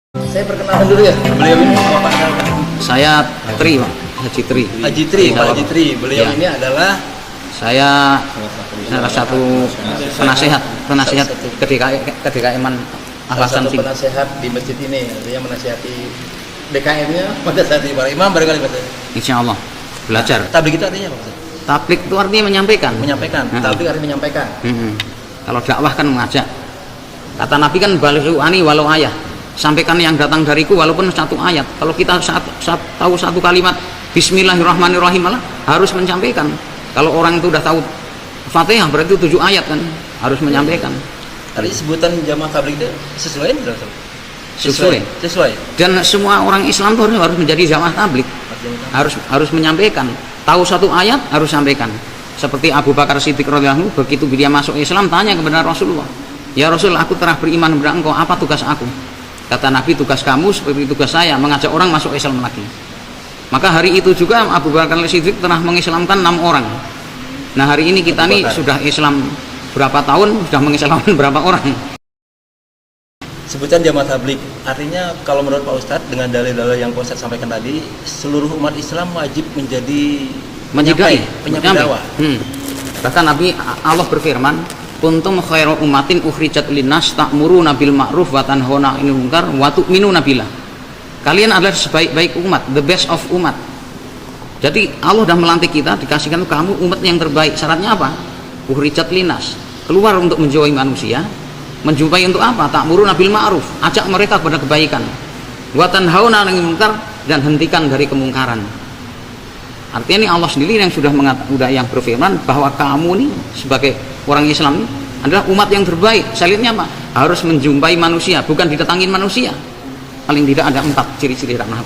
Saya perkenalkan dulu ya, beliau ini Bapak adalah Saya Tri, Pak. Haji Tri. Haji Tri, Pak Haji Tri. Beliau Ya. ini adalah Saya salah satu penasehat KDKM salah Al-Hasan satu penasehat di masjid ini. Artinya menasihati DKM-nya pada saat di para imam barangkali Pak. Insya Allah belajar. Tabligh itu artinya apa Pak? Tabligh itu artinya menyampaikan. Menyampaikan. Tabligh artinya menyampaikan. Kalau dakwah kan mengajak. Kata Nabi kan balighu ani walau ayah. Sampaikan yang datang dariku walaupun satu ayat. Kalau kita tahu satu kalimat Bismillahirrahmanirrahim malah harus menyampaikan. Kalau orang itu udah tahu Fatihah berarti 7 ayat kan harus menyampaikan. Tadi sebutan jamaah tabligh itu sesuai enggak? Sesuai. Dan semua orang Islam itu harus menjadi jamaah tabligh. Harus menyampaikan. Tahu satu ayat harus sampaikan. Seperti Abu Bakar Siddiq radhiyallahu anhu, begitu dia masuk Islam tanya kepada Rasulullah, "Ya Rasul, aku telah beriman kepada engkau, apa tugas aku?" Kata Nabi, "Tugas kamu seperti tugas saya, mengajak orang masuk Islam lagi." Maka hari itu juga Abu Bakar Siddiq telah mengislamkan 6 orang. Nah hari ini kita nih sudah Islam berapa tahun, sudah mengislamkan berapa orang. Sebutan jamaah tabligh artinya kalau menurut Pak Ustadz dengan dalil-dalil yang Pak Ustadz sampaikan tadi, seluruh umat Islam wajib menjadi penyampai dakwah. Bahkan Nabi Allah berfirman, "Kuntum khairu ummatin ukhrijat linnas ta'muruna bil ma'ruf wa tanhauna 'anil munkar wa tu'minuna billah." Kalian adalah sebaik-baik umat, the best of umat. Jadi Allah sudah melantik kita, dikasihkan kamu umat yang terbaik. Syaratnya apa? Ukhrijat linnas, keluar untuk menjauhi manusia. Menjumpai untuk apa? Ta'muruna bil ma'ruf, ajak mereka kepada kebaikan. Wa tanhauna 'anil munkar, dan hentikan dari kemungkaran. Artinya ini Allah sendiri yang sudah yang berfirman bahwa kamu nih sebagai orang Islam ini adalah umat yang terbaik. Syaratnya apa? Harus menjumpai manusia, bukan didatangin manusia. Paling tidak ada 4 ciri-ciri dakwah.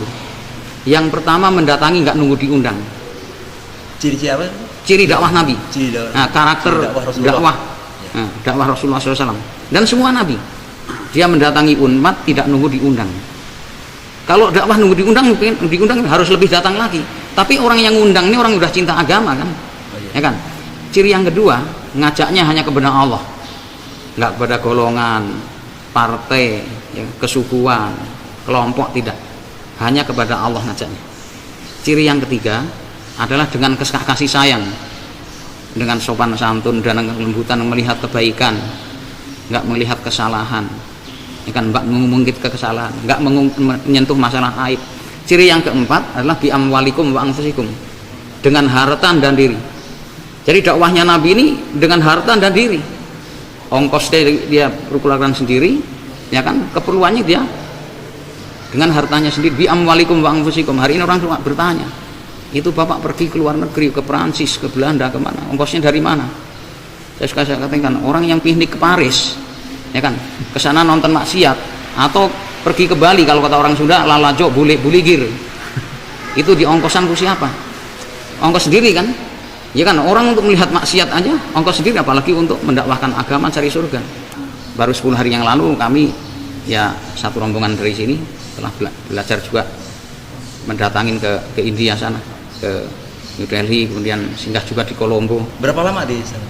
Yang pertama, mendatangi nggak nunggu diundang. Ciri-ciri apa? Ciri dakwah Nabi. Nah, karakter dakwah Rasulullah SAW dan semua Nabi. Dia mendatangi umat tidak nunggu diundang. Kalau dakwah nunggu diundang harus lebih datang lagi. Tapi orang yang undang ini orang udah cinta agama kan, ya kan? Ciri yang kedua, ngajaknya hanya kepada Allah, nggak kepada golongan, partai, ya, kesukuan, kelompok, tidak. Hanya kepada Allah ngajaknya. Ciri yang ketiga adalah dengan kasih sayang, dengan sopan santun dan kelembutan melihat kebaikan, nggak melihat kesalahan, ya kan, nggak mengungkit kesalahan, nggak menyentuh masalah aib. Ciri yang keempat adalah bi amwalikum wa anfusikum, dengan harta dan diri. Jadi dakwahnya Nabi ini dengan harta dan diri. Ongkos dia keluarkan sendiri, ya kan, keperluannya dia dengan hartanya sendiri. Bi amwalikum wa anfusikum. Hari ini orang cuma bertanya, itu Bapak pergi ke luar negeri, ke Perancis, ke Belanda, kemana? Ongkosnya dari mana? Saya katakan, orang yang piknik ke Paris, ya kan, ke sana nonton maksiat, atau pergi ke Bali, kalau kata orang Sunda, lalajo buligir, itu di ongkosan ku siapa? Ongkos sendiri kan? Ya kan, orang untuk melihat maksiat aja ongkos sendiri, apalagi untuk mendakwahkan agama cari surga. Baru 10 hari yang lalu kami, ya, satu rombongan dari sini telah belajar juga mendatangin ke India sana, ke New Delhi, kemudian singgah juga di Colombo. Berapa lama di sana?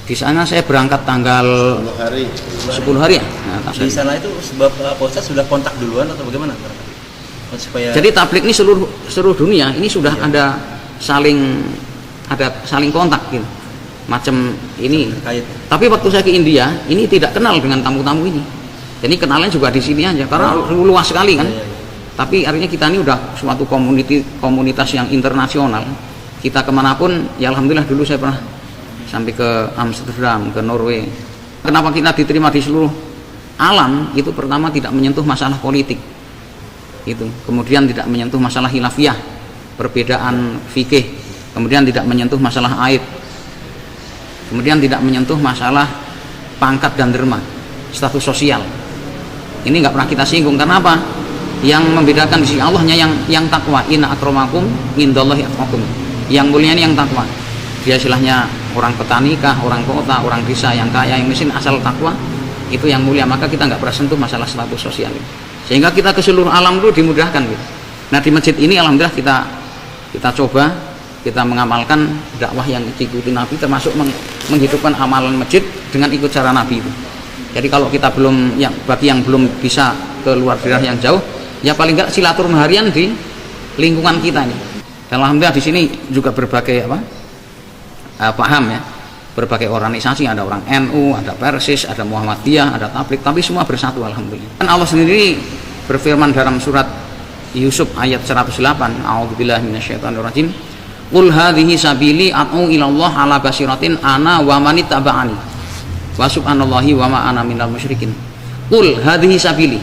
Di sana saya berangkat tanggal 10 hari ya. Nah, di sana itu sebab Pak Ustadz sudah kontak duluan atau bagaimana? Supaya jadi tabligh ini seluruh dunia ini sudah ada saling kontak gitu. Macam ini. Terkait. Tapi waktu saya ke India, ini tidak kenal dengan tamu-tamu ini. Jadi kenalnya juga di sini aja karena luas sekali kan. Tapi artinya kita ini udah suatu komunitas yang internasional. Kita kemanapun, ya alhamdulillah, dulu saya pernah sampai ke Amsterdam, ke Norway. Kenapa kita diterima di seluruh alam? Itu pertama tidak menyentuh masalah politik, itu. Kemudian tidak menyentuh masalah khilafiyah, perbedaan fikih. Kemudian tidak menyentuh masalah aib. Kemudian tidak menyentuh masalah pangkat dan derma, status sosial. Ini nggak pernah kita singgung. Karena apa? Yang membedakan di sisi Allah hanya yang takwa. Inna akramakum indallahi atqakum. Yang mulia ini yang takwa. Dia istilahnya orang petani kah, orang kota, orang desa, yang kaya, yang miskin, asal takwa itu yang mulia. Maka kita nggak pernah sentuh masalah status sosial, sehingga kita ke seluruh alam itu dimudahkan gitu. Nah di masjid ini alhamdulillah kita coba, kita mengamalkan dakwah yang diikuti Nabi, termasuk menghidupkan amalan masjid dengan ikut cara Nabi itu. Jadi kalau kita belum, bagi yang belum bisa keluar daerah yang jauh, ya paling enggak silaturahmi harian di lingkungan kita ini. Dan alhamdulillah di sini juga berbagai paham ya, berbagai organisasi, ada orang NU, ada Persis, ada Muhammadiyah, ada Tabligh, tapi semua bersatu alhamdulillah. Dan Allah sendiri berfirman dalam surat Yusuf ayat 108, a'udzubillahi minasyaitonirrajim, qul hadhihi sabili ad'u ilallah ala basiratin ana wa man ittaba'ani wa subhanallahi wa ma ana minal musyrikin. Qul hadhihi sabili,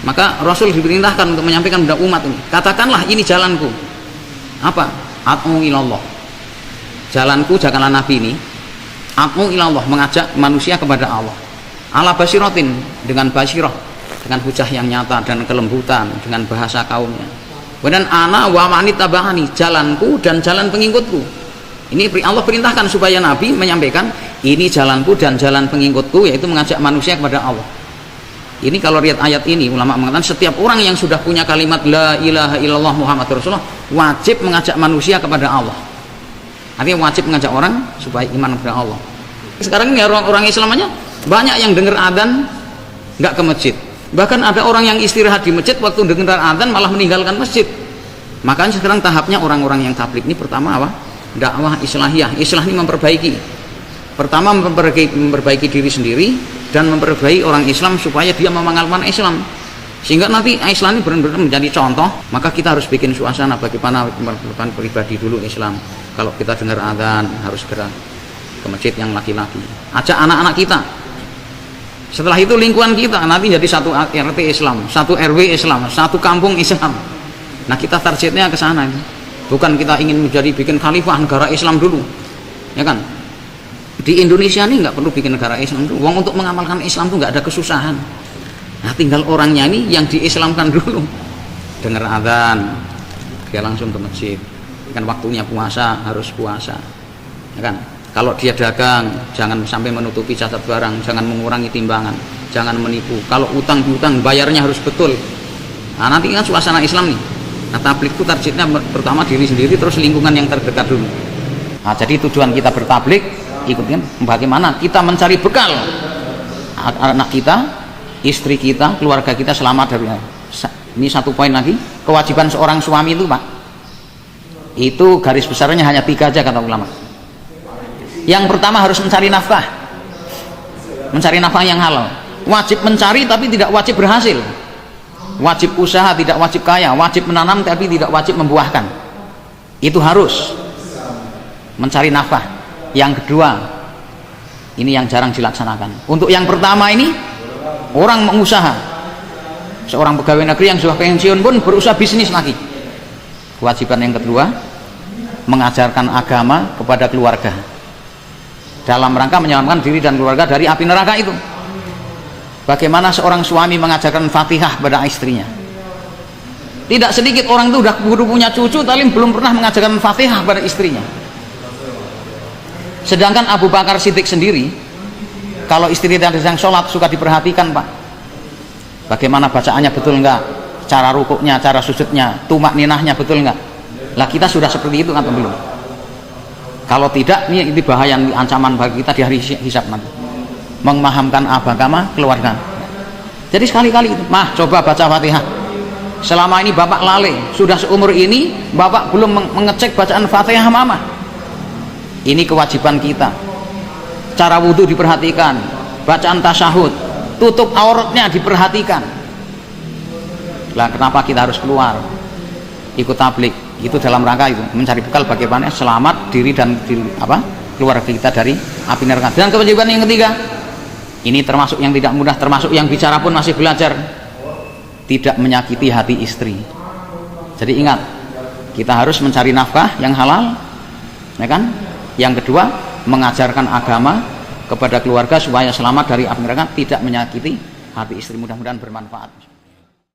maka Rasul diperintahkan untuk menyampaikan kepada umat ini, katakanlah ini jalanku. Apa? Ad'u ilallah, jalanku, jalanlah Nabi ini, ad'u ilallah, mengajak manusia kepada Allah, ala basiratin, dengan basirah, dengan hujah yang nyata dan kelembutan, dengan bahasa kaumnya. Dan ana wa man ittaba'ani, jalanku dan jalan pengikutku. Ini Allah perintahkan supaya Nabi menyampaikan ini jalanku dan jalan pengikutku, yaitu mengajak manusia kepada Allah. Ini kalau lihat ayat ini, ulama mengatakan setiap orang yang sudah punya kalimat la ilaha illallah Muhammadur Rasulullah wajib mengajak manusia kepada Allah. Artinya wajib mengajak orang supaya iman kepada Allah. Sekarang ini orang Islam aja banyak yang dengar adzan nggak ke masjid. Bahkan ada orang yang istirahat di masjid, waktu dengar adzan malah meninggalkan masjid. Makanya sekarang tahapnya orang-orang yang tabligh ini pertama apa? Dakwah islahiyah. Islah ini memperbaiki. Pertama memperbaiki diri sendiri dan memperbaiki orang Islam supaya dia mengamalkan Islam. Sehingga nanti Islam ini benar-benar menjadi contoh. Maka kita harus bikin suasana bagaimana pribadi dulu Islam. Kalau kita dengar adzan harus segera ke masjid yang laki-laki. Ajak anak-anak kita. Setelah itu lingkungan kita nanti jadi satu RT Islam, satu RW Islam, satu kampung Islam. Nah kita targetnya ke sana. Bukan kita ingin menjadi bikin khalifah negara Islam dulu, ya kan? Di Indonesia ini nggak perlu bikin negara Islam dulu. Uang untuk mengamalkan Islam tuh nggak ada kesusahan. Nah tinggal orangnya ini yang diislamkan dulu. Dengar adzan, dia langsung ke masjid. Kan waktunya puasa harus puasa, ya kan? Kalau dia dagang, jangan sampai menutupi catat barang, jangan mengurangi timbangan, jangan menipu. Kalau utang piutang bayarnya harus betul. Nah nanti kan suasana Islam nih. Nah tabligh itu targetnya pertama diri sendiri, terus lingkungan yang terdekat dulu. Nah jadi tujuan kita bertabligh, ikutkan bagaimana kita mencari bekal anak kita, istri kita, keluarga kita selamat dari. Ini satu poin lagi, kewajiban seorang suami itu Pak, itu garis besarnya hanya 3 aja kata ulama. Yang pertama harus mencari nafkah, mencari nafkah yang halal. Wajib mencari tapi tidak wajib berhasil. Wajib usaha tidak wajib kaya. Wajib menanam tapi tidak wajib membuahkan. Itu harus mencari nafkah. Yang kedua, ini yang jarang dilaksanakan. Untuk yang pertama ini, orang mengusaha, seorang pegawai negeri yang sudah pensiun pun berusaha bisnis lagi. Kewajiban yang kedua, mengajarkan agama kepada keluarga dalam rangka menyelamatkan diri dan keluarga dari api neraka itu. Bagaimana seorang suami mengajarkan Fatihah pada istrinya. Tidak sedikit orang itu udah punya cucu tapi belum pernah mengajarkan Fatihah pada istrinya. Sedangkan Abu Bakar Siddiq sendiri, kalau istri tidak sedang sholat suka diperhatikan Pak. Bagaimana bacaannya betul enggak, cara rukuknya, cara sujudnya, tumak ninahnya betul enggak. Lah kita sudah seperti itu atau belum? Kalau tidak, ini bahaya, ancaman bagi kita di hari hisab nanti. Memahamkan agama keluarga. Jadi sekali-kali itu, mah coba baca Fatihah. Selama ini bapak lalai, sudah seumur ini bapak belum mengecek bacaan Fatihah mama. Ini kewajiban kita. Cara wudhu diperhatikan, bacaan tasyahud, tutup auratnya diperhatikan. Lah kenapa kita harus keluar ikut tabligh? Itu dalam rangka itu mencari bekal bagaimana selamat diri dan keluarga kita dari api neraka. Dan kewajiban yang ketiga, ini termasuk yang tidak mudah, termasuk yang bicara pun masih belajar, tidak menyakiti hati istri. Jadi ingat, kita harus mencari nafkah yang halal, ya kan? Yang kedua, mengajarkan agama kepada keluarga supaya selamat dari api neraka, tidak menyakiti hati istri. Mudah-mudahan bermanfaat.